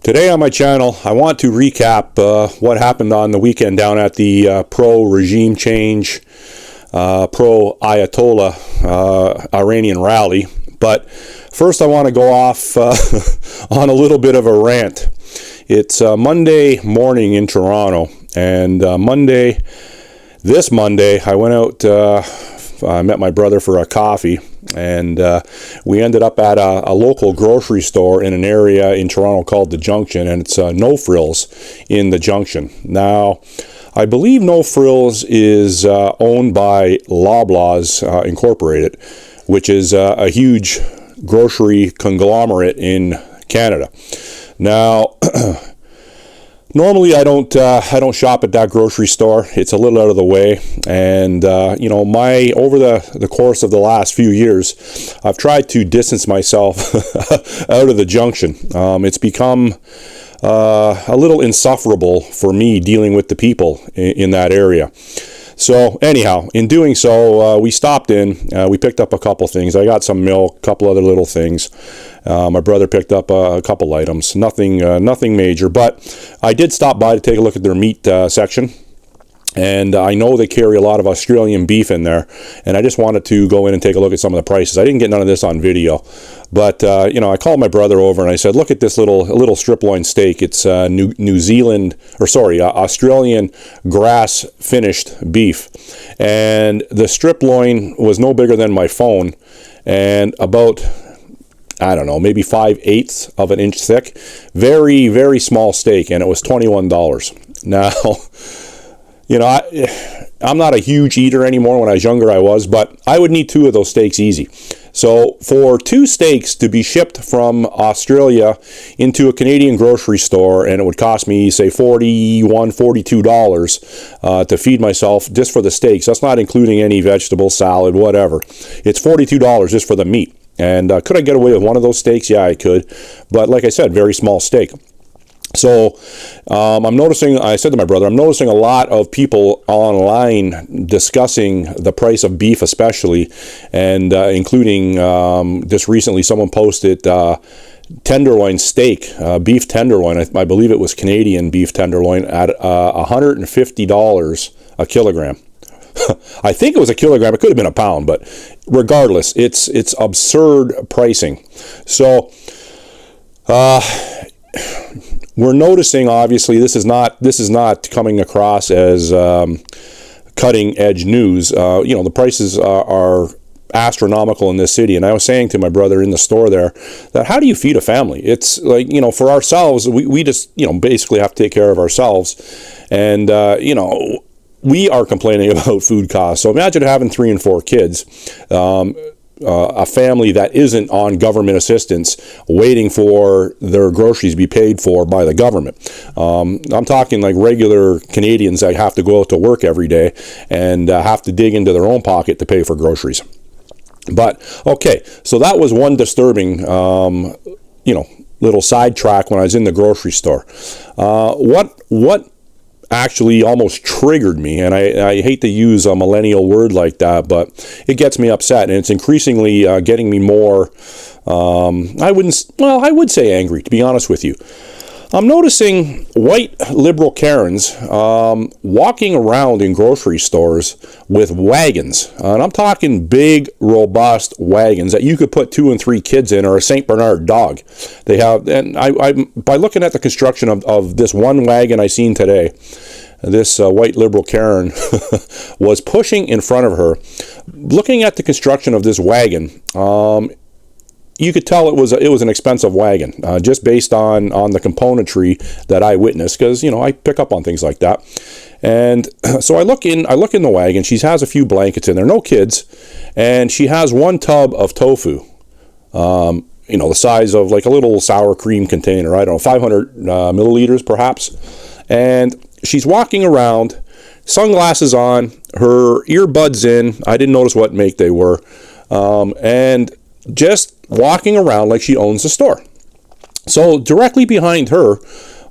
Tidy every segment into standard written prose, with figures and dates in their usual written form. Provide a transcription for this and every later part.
Today on my channel, I want to recap what happened on the weekend down at the pro-regime change, pro-Ayatollah Iranian rally. But first I want to go off on a little bit of a rant. It's Monday morning in Toronto, and this Monday, I went out, I met my brother for a coffee, and we ended up at a local grocery store in an area in Toronto called the Junction, and it's No Frills in the Junction. Now, I believe No Frills is owned by Loblaws Incorporated, which is a huge grocery conglomerate in Canada. Now, normally I don't shop at that grocery store. It's a little out of the way, and over the course of the last few years, I've tried to distance myself out of the Junction. It's become a little insufferable for me dealing with the people in that area. So anyhow, in doing so, we stopped in, we picked up a couple things. I got some milk, a couple other little things. My brother picked up a couple items, nothing major, but I did stop by to take a look at their meat section. And I know they carry a lot of Australian beef in there, and I just wanted to go in and take a look at some of the prices. I didn't get none of this on video, but I called my brother over and I said, "Look at this little strip loin steak. It's Australian grass finished beef, and the strip loin was no bigger than my phone, and about, I don't know, maybe 5/8 of an inch thick. Very, very small steak, and it was $21. Now." I'm not a huge eater anymore. When I was younger, I was, but I would need 2 of those steaks easy. So for 2 steaks to be shipped from Australia into a Canadian grocery store, and it would cost me, say, $41, $42 to feed myself just for the steaks. That's not including any vegetable, salad, whatever. It's $42 just for the meat. And could I get away with one of those steaks? Yeah, I could. But like I said, very small steak. So I'm noticing, I said to my brother, I'm noticing a lot of people online discussing the price of beef especially, and including just recently someone posted tenderloin steak, beef tenderloin. I believe it was Canadian beef tenderloin at $150 a kilogram. I think it was a kilogram. It could have been a pound, but regardless, it's absurd pricing. So we're noticing, obviously, this is not coming across as cutting edge news. The prices are astronomical in this city, and I was saying to my brother in the store there that how do you feed a family? It's like, for ourselves, we just basically have to take care of ourselves, and we are complaining about food costs. So imagine having 3 and 4 kids. A family that isn't on government assistance waiting for their groceries to be paid for by the government. I'm talking like regular Canadians that have to go out to work every day and have to dig into their own pocket to pay for groceries. But, okay, so that was one disturbing, little sidetrack when I was in the grocery store. What actually almost triggered me, and I hate to use a millennial word like that, but it gets me upset, and it's increasingly getting me more, I would say angry, to be honest with you. I'm noticing white liberal Karens walking around in grocery stores with wagons, and I'm talking big, robust wagons that you could put 2 and 3 kids in, or a St. Bernard dog. They have, and I by looking at the construction of this one wagon I seen today, this white liberal Karen was pushing in front of her. Looking at the construction of this wagon, you could tell it was an expensive wagon, just based on the componentry that I witnessed, because I pick up on things like that. And so I look in the wagon. She has a few blankets in there, no kids, and she has 1 tub of tofu, the size of like a little sour cream container. I don't know, 500 milliliters perhaps. And she's walking around, sunglasses on, her earbuds in. I didn't notice what make they were, and just walking around like she owns the store. So directly behind her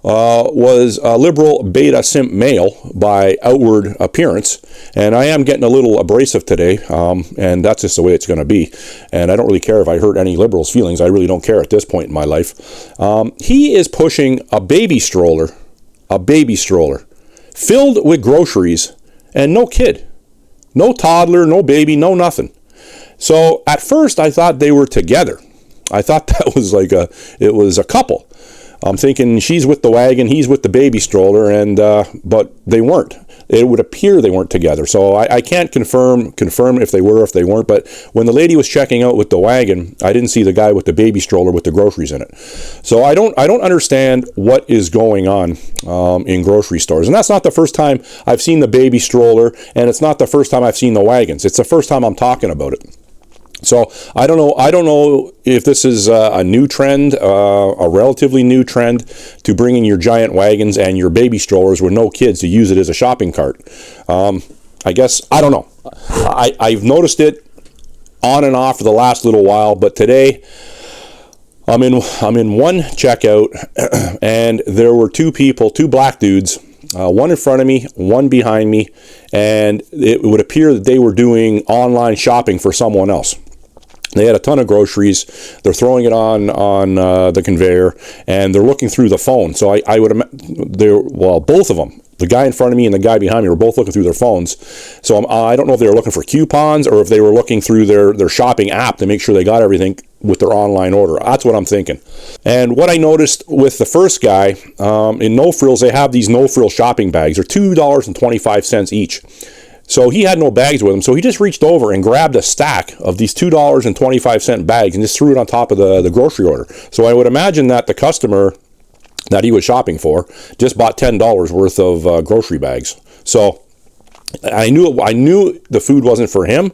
was a liberal beta simp male by outward appearance, and I am getting a little abrasive today, and that's just the way it's going to be, and I don't really care if I hurt any liberals' feelings. I really don't care at this point in my life. He is pushing a baby stroller filled with groceries, and no kid, no toddler, no baby, no nothing. So at first I thought they were together. I thought that was it was a couple. I'm thinking she's with the wagon, he's with the baby stroller, and but they weren't. It would appear they weren't together. So I can't confirm if they were or if they weren't. But when the lady was checking out with the wagon, I didn't see the guy with the baby stroller with the groceries in it. So I don't understand what is going on in grocery stores. And that's not the first time I've seen the baby stroller, and it's not the first time I've seen the wagons. It's the first time I'm talking about it. So I don't know if this is a new trend, a relatively new trend, to bringing your giant wagons and your baby strollers with no kids to use it as a shopping cart. I guess, I don't know. I've noticed it on and off for the last little while, but today I'm in one checkout, and there were two black dudes, one in front of me, one behind me, and it would appear that they were doing online shopping for someone else. They had a ton of groceries. They're throwing it on the conveyor, and they're looking through the phone. So I would imagine both of them, the guy in front of me and the guy behind me, were both looking through their phones. So I don't know if they were looking for coupons or if they were looking through their shopping app to make sure they got everything with their online order. That's what I'm thinking. And what I noticed with the first guy, in No Frills, they have these No Frill shopping bags. They're $2.25 each. So he had no bags with him, so he just reached over and grabbed a stack of these $2.25 bags and just threw it on top of the grocery order. So I would imagine that the customer that he was shopping for just bought $10 worth of grocery bags. So I knew the food wasn't for him.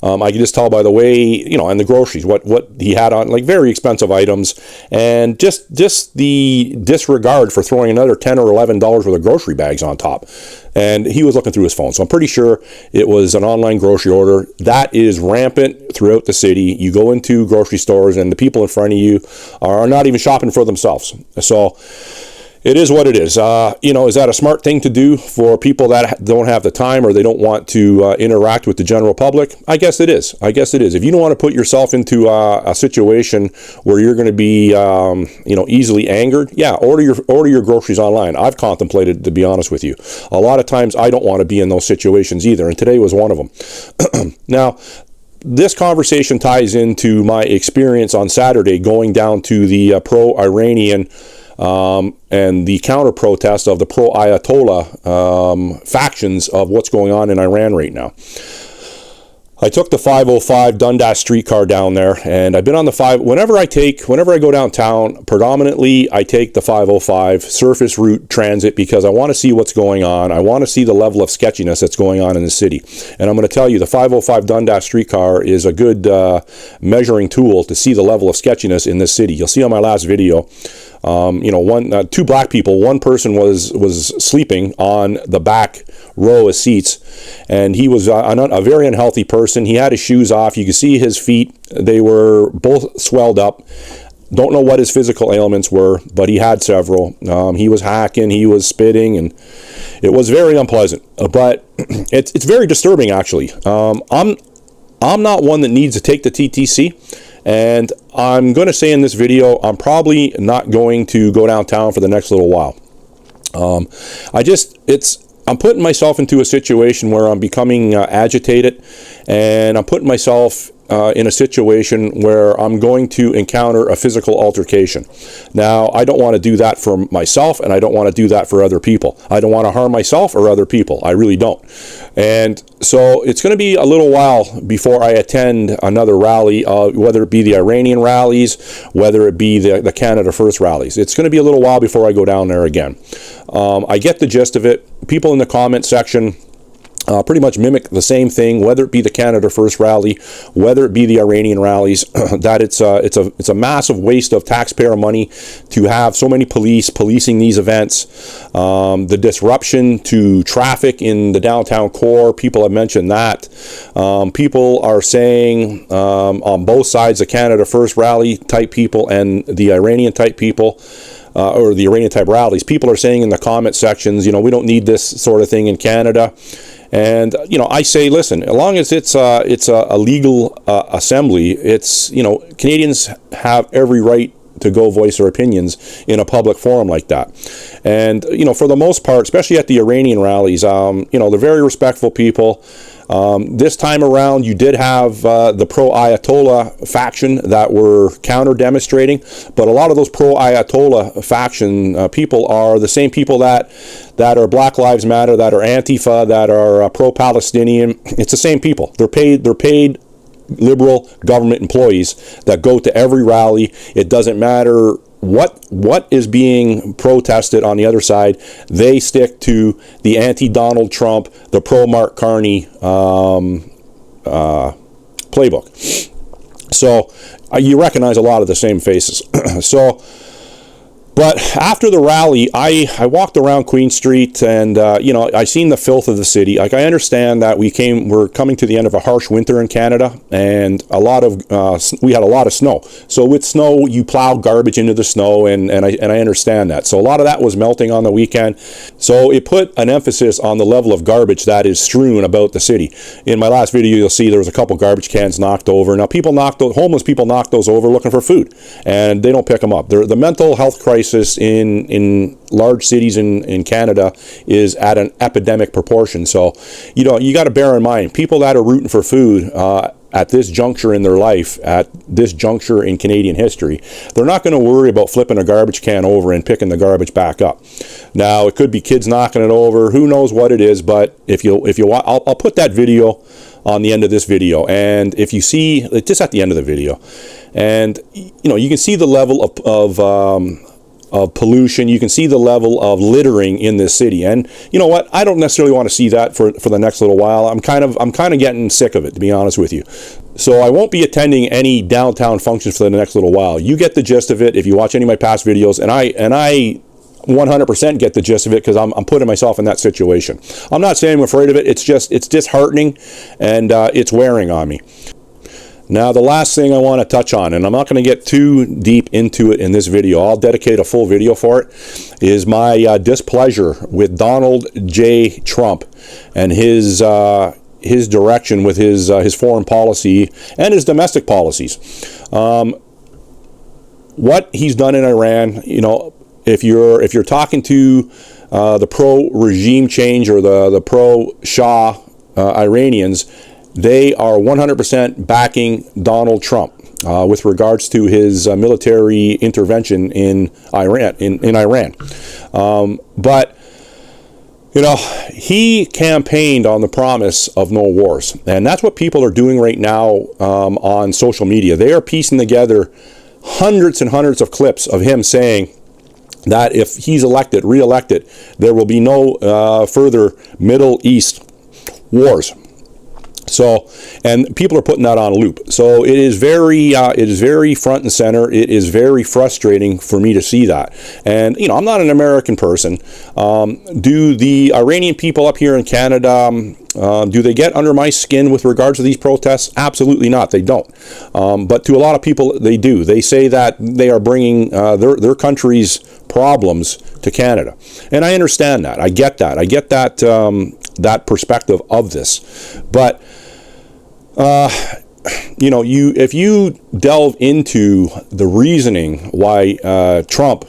I could just tell by the way, and the groceries, what he had on, like very expensive items, and just the disregard for throwing another $10 or $11 worth of grocery bags on top. And he was looking through his phone. So I'm pretty sure it was an online grocery order. That is rampant throughout the city. You go into grocery stores and the people in front of you are not even shopping for themselves. So it is what it is. Is that a smart thing to do for people that don't have the time or they don't want to interact with the general public? I guess it is. If you don't want to put yourself into a situation where you're going to be, easily angered, order your groceries online. I've contemplated, to be honest with you. A lot of times I don't want to be in those situations either, and today was one of them. Now, this conversation ties into my experience on Saturday going down to the pro-Iranian and the counter-protest of the pro-Ayatollah factions of what's going on in Iran right now. I took the 505 Dundas streetcar down there, and I've been on the 5. Whenever I go downtown, predominantly I take the 505 surface route transit because I want to see what's going on. I want to see the level of sketchiness that's going on in the city. And I'm going to tell you, the 505 Dundas streetcar is a good measuring tool to see the level of sketchiness in this city. You'll see on my last video, two black people. One person was sleeping on the back row of seats, and he was a very unhealthy person. He had his shoes off. You could see his feet. They were both swelled up. Don't know what his physical ailments were, but he had several. He was hacking, he was spitting, and it was very unpleasant. But it's very disturbing, actually. I'm not one that needs to take the TTC. And I'm going to say in this video, I'm probably not going to go downtown for the next little while. I'm putting myself into a situation where I'm becoming agitated, and I'm putting myself in a situation where I'm going to encounter a physical altercation. Now, I don't want to do that for myself, and I don't want to do that for other people. I don't want to harm myself or other people. I really don't. And so it's going to be a little while before I attend another rally, whether it be the Iranian rallies, whether it be the Canada First rallies. It's going to be a little while before I go down there again. I get the gist of it. People in the comment section pretty much mimic the same thing, whether it be the Canada First rally, whether it be the Iranian rallies, that it's a massive waste of taxpayer money to have so many policing these events. The disruption to traffic in the downtown core, people have mentioned that. People are saying on both sides, the Canada First rally type people and the Iranian type people, or the Iranian type rallies, people are saying in the comment sections, you know, we don't need this sort of thing in Canada. And, you know, I say, listen, as long as it's a legal assembly, it's, you know, Canadians have every right to go voice their opinions in a public forum like that. And, you know, for the most part, especially at the Iranian rallies, you know, they're very respectful people. This time around, you did have the pro-Ayatollah faction that were counter-demonstrating, but a lot of those pro-Ayatollah faction people are the same people that are Black Lives Matter, that are Antifa, that are pro-Palestinian. It's the same people. They're paid liberal government employees that go to every rally. It doesn't matter what is being protested on the other side. They stick to the anti-Donald Trump, the pro-Mark Carney playbook. So you recognize a lot of the same faces. But after the rally, I walked around Queen Street, and you know, I seen the filth of the city. Like, I understand that we're coming to the end of a harsh winter in Canada, and we had a lot of snow. So with snow, you plow garbage into the snow, and I understand that. So a lot of that was melting on the weekend. So it put an emphasis on the level of garbage that is strewn about the city. In my last video, you'll see there was a couple garbage cans knocked over. Now, homeless people knock those over looking for food, and they don't pick them up. The mental health crisis in large cities in Canada is at an epidemic proportion. So, you know, you got to bear in mind, people that are rooting for food at this juncture in their life, at this juncture in Canadian history, they're not going to worry about flipping a garbage can over and picking the garbage back up. Now, it could be kids knocking it over. Who knows what it is? But if you want, I'll put that video on the end of this video, and if you see, just at the end of the video, and you know, you can see the level of pollution. You can see the level of littering in this city, and you know what? I don't necessarily want to see that for the next little while. I'm kind of getting sick of it, to be honest with you. So I won't be attending any downtown functions for the next little while. You get the gist of it if you watch any of my past videos, and I 100% get the gist of it, because I'm putting myself in that situation. I'm not saying I'm afraid of it. It's disheartening, and it's wearing on me. Now, the last thing I want to touch on, and I'm not going to get too deep into it in this video, I'll dedicate a full video for it, is my displeasure with Donald J. Trump and his direction with his foreign policy and his domestic policies. What he's done in Iran, you know, if you're talking to the pro-regime change or the pro-Shah Iranians, they are 100% backing Donald Trump with regards to his military intervention in Iran. But you know, he campaigned on the promise of no wars, and that's what people are doing right now on social media. They are piecing together hundreds and hundreds of clips of him saying that if he's re-elected, there will be no further Middle East wars. So, and people are putting that on a loop. So it is very front and center. It is very frustrating for me to see that. And, you know, I'm not an American person. Do the Iranian people up here in Canada, do they get under my skin with regards to these protests? Absolutely not. They don't. But to a lot of people, they do. They say that they are bringing their country's problems to Canada. And I understand that. I get that. I get that, that perspective of this. But you know, if you delve into the reasoning why Trump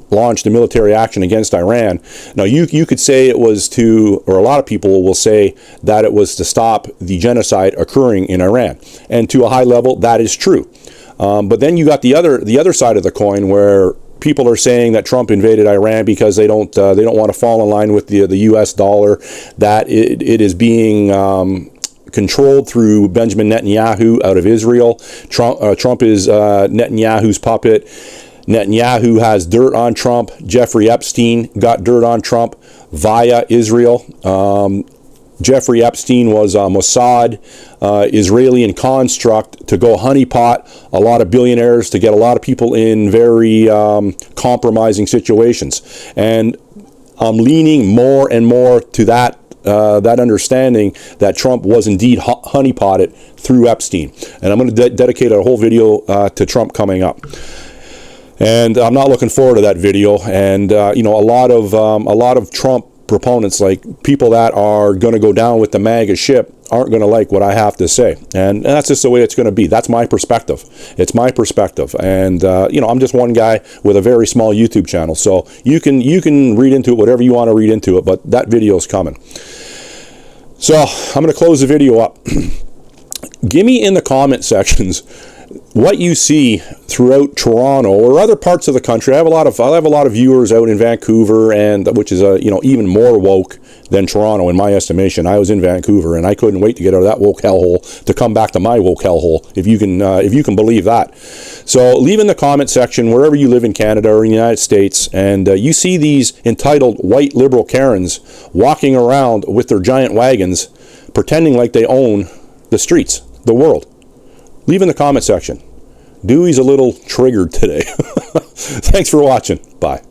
launched a military action against Iran, now you could say it was or a lot of people will say that it was to stop the genocide occurring in Iran, and to a high level that is true. But then you got the other side of the coin, where people are saying that Trump invaded Iran because they don't want to fall in line with the U.S. dollar, that it is being controlled through Benjamin Netanyahu out of Israel. Trump is Netanyahu's puppet. Netanyahu has dirt on Trump. Jeffrey Epstein got dirt on Trump via Israel. Jeffrey Epstein was a Mossad Israeli construct to go honeypot a lot of billionaires, to get a lot of people in very compromising situations. And I'm leaning more and more to that understanding that Trump was indeed honeypotted through Epstein. And I'm going to dedicate a whole video to Trump coming up. And I'm not looking forward to that video. And you know, a lot of Trump proponents, like people that are going to go down with the MAGA ship, aren't going to like what I have to say. And that's just the way it's going to be. That's my perspective. It's my perspective. And you know, I'm just one guy with a very small YouTube channel. So you can read into it whatever you want to read into it, but that video is coming. So I'm going to close the video up. Give me in the comment sections what you see throughout Toronto or other parts of the country. I have a lot of viewers out in Vancouver, and which is you know, even more woke than Toronto in my estimation. I was in Vancouver and I couldn't wait to get out of that woke hellhole to come back to my woke hellhole, if you can believe that. So leave in the comment section wherever you live in Canada or in the United States, and you see these entitled white liberal Karens walking around with their giant wagons, pretending like they own the streets, the world. Leave in the comment section. Dewey's a little triggered today. Thanks for watching. Bye.